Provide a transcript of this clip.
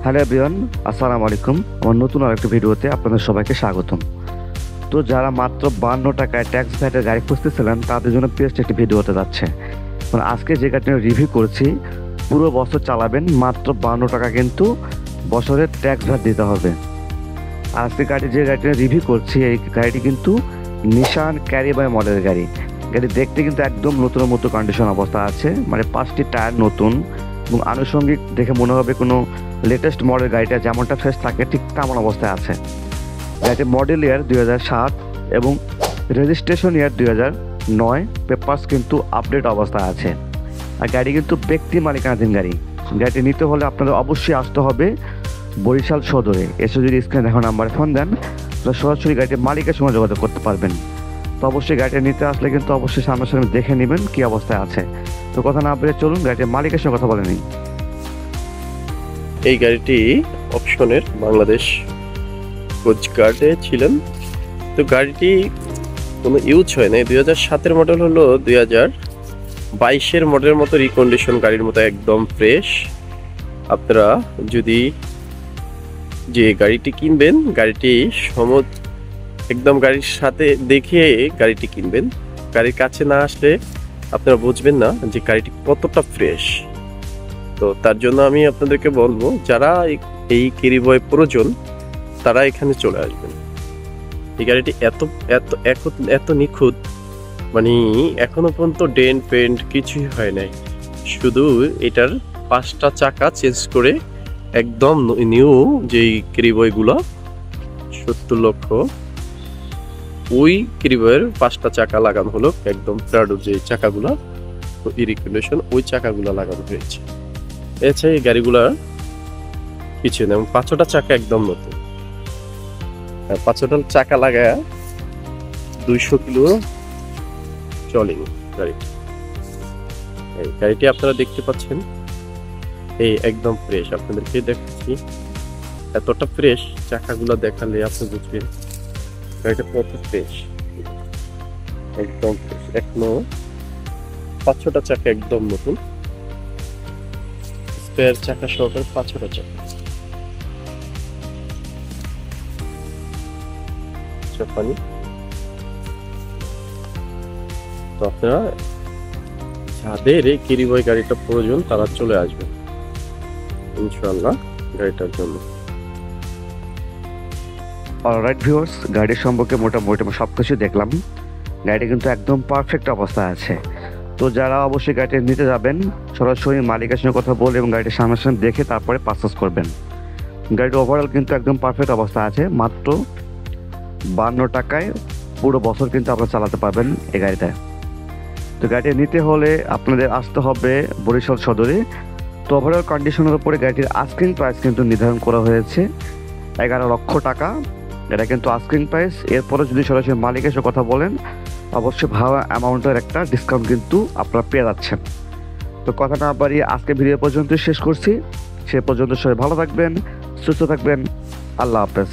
Hello everyone, আসসালামু আলাইকুম। আমার নতুন আরেকটা ভিডিওতে আপনাদের সবাইকে স্বাগতম। তো যারা মাত্র 52 টাকায় ট্যাক্স ভ্যাটের গাড়ি খুঁজতেছিলেন তাদের জন্য বেস্ট একটি ভিডিও হতে যাচ্ছে। মানে আজকে যে গাড়িটা রিভিউ করছি, পুরো বছর চালাবেন, মাত্র 52 টাকা কিন্তু বছরের ট্যাক্স ভ্যাট দিতে হবে। আজকে যে গাড়িটা রিভিউ করছি, এই গাড়িটি কিন্তু নিশান ক্যারিবাই মডেলের গাড়ি। গাড়ি দেখতে কিন্তু একদম নতুনের মতো কন্ডিশন অবস্থা আছে, মানে 5টি টায়ার নতুন এবং আনুষঙ্গিক দেখে মনে হবে কোনো লেটেস্ট মডেল গাড়িটা যেমনটা ফ্রেশ থাকে ঠিক তেমন অবস্থায় আছে। গাড়িটির মডেল ইয়ার 2007 এবং রেজিস্ট্রেশন ইয়ার 2009। পেপারস কিন্তু আপডেট অবস্থায় আছে। আর গাড়ি কিন্তু ব্যক্তি মালিকানাধীন গাড়ি। গাড়িটি নিতে হলে আপনাদের অবশ্যই আসতে হবে বরিশাল সদরে। এসে যদি স্ক্রিনে দেখো নাম্বারে ফোন দেন, তাহলে সরাসরি গাড়িটির মালিকের সঙ্গে যোগাযোগ করতে পারবেন। তো অবশ্যই গাড়িটা নিতে আসলে কিন্তু অবশ্যই সামনাসামনি দেখে নেবেন কী অবস্থায় আছে। তো কথা না বলে চলুন গাড়িটির মালিকের সঙ্গে কথা বলে নিই। এই গাড়িটি অপশনের বাংলাদেশ কোস্টগার্ডে ছিলেন। তো গাড়িটি কোনো ইউজ হয় না। 2007-এর মডেল হলো 2022-এর মডেলের মতো রিকন্ডিশন গাড়ির মতো একদম ফ্রেশ। আপনারা যদি যে গাড়িটি কিনবেন, গাড়িটি একদম গাড়ির সাথে দেখে গাড়িটি কিনবেন। গাড়ির কাছে না আসলে আপনারা বুঝবেন না যে গাড়িটি কতটা ফ্রেশ। তো তার জন্য আমি আপনাদেরকে বলবো, যারা এই ক্যারিবয় প্রয়োজন তারা এখানে চলে আসবেন। এই গাড়িটি এত এত এত নিখুঁত, মানে এখনো পর্যন্ত ডেন্ট পেন্ট কিছুই হয় নাই। শুধু এটার 5টা চাকা চেঞ্জ করে একদম নিউ যেই ক্যারিবয়গুলো 70 লক্ষ, ওই ক্যারিবয়ের 5টা চাকা লাগানো হলো একদম প্রাডো যে চাকাগুলো, তো এই রিকন্ডিশন ওই চাকাগুলো লাগানো হয়েছে। এছাড়া এই গাড়িগুলার পিছনে এবং 5টা চাকা একদম নতুন। 5টা চাকা লাগায় 200 কিলো চলেনি গাড়িটি। এই গাড়িটি আপনারা দেখতে পাচ্ছেন, এই একদম ফ্রেশ। আপনাদেরকে দেখাচ্ছি, এতটা ফ্রেশ, চাকাগুলো দেখালে আপনি বুঝবেন গাড়িটা কত ফ্রেশ। একদম ফ্রেশ, এখনো 5টা চাকা একদম নতুন, স্পেয়ার চাকা সহকারে 5টা চাকা। পানি তো আপনারা যাদের এই ক্যারিবয় গাড়িটা প্রয়োজন তারা চলে আসবেন ইনশাআল্লাহ গাড়িটার জন্য। অলরাইট ভিউয়ার্স, গাড়ির সম্পর্কে মোটামুটি সব কিছু দেখলাম। গাড়িটা কিন্তু একদম পারফেক্ট অবস্থায় আছে। তো যারা অবশ্যই গাড়িটা নিতে যাবেন, সরাসরি মালিকের সঙ্গে কথা বলে এবং গাড়িটা সামনাসামনি দেখে তারপরে পারচেজ করবেন। গাড়িটা ওভারঅল কিন্তু একদম পারফেক্ট অবস্থা আছে। মাত্র 52 টাকায় পুরো বছর কিন্তু আপনারা চালাতে পারবেন এই গাড়িটা। তো গাড়িটা নিতে হলে আপনাদের আসতে হবে বরিশাল সদরে। তো ওভারঅল কন্ডিশনের উপরে গাড়িটির আস্কিং প্রাইস কিন্তু নির্ধারণ করা হয়েছে 11 লক্ষ টাকা। এটা কিন্তু আস্কিং প্রাইস। এরপরে যদি সরাসরি মালিকের সাথে কথা বলেন, অবশ্যই ভালো অ্যামাউন্টের একটা ডিসকাউন্ট কিন্তু আপনারা পেয়ে যাচ্ছেন। তো কথা না বাড়িয়ে আজকে ভিডিও পর্যন্ত শেষ করছি। সে পর্যন্ত সবাই ভালো থাকবেন, সুস্থ থাকবেন। আল্লাহ হাফেজ।